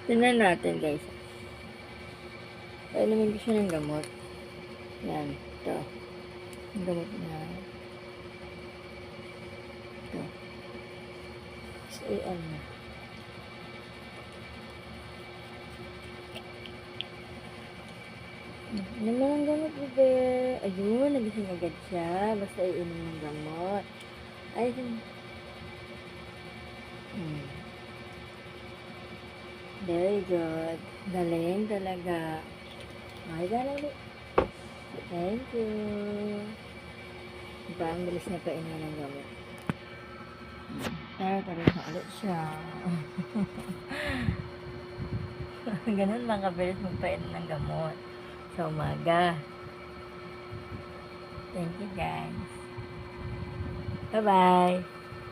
Tingnan natin guys. Painumin ko siya ng gamot. Yan. Ito. Ang gamot na. Ito. SAN na. Ano mo ang gamot, bebe? Ayun, nagising agad siya. Basta iinom ng gamot. Ay, very good. Galing talaga. Ay, galing. Thank you. Diba, ang bilis na painom ng gamot. Pero talaga na ulit siya. Ganun lang kabilis magpainom ng gamot sa umaga. Thank you guys. Bye-bye.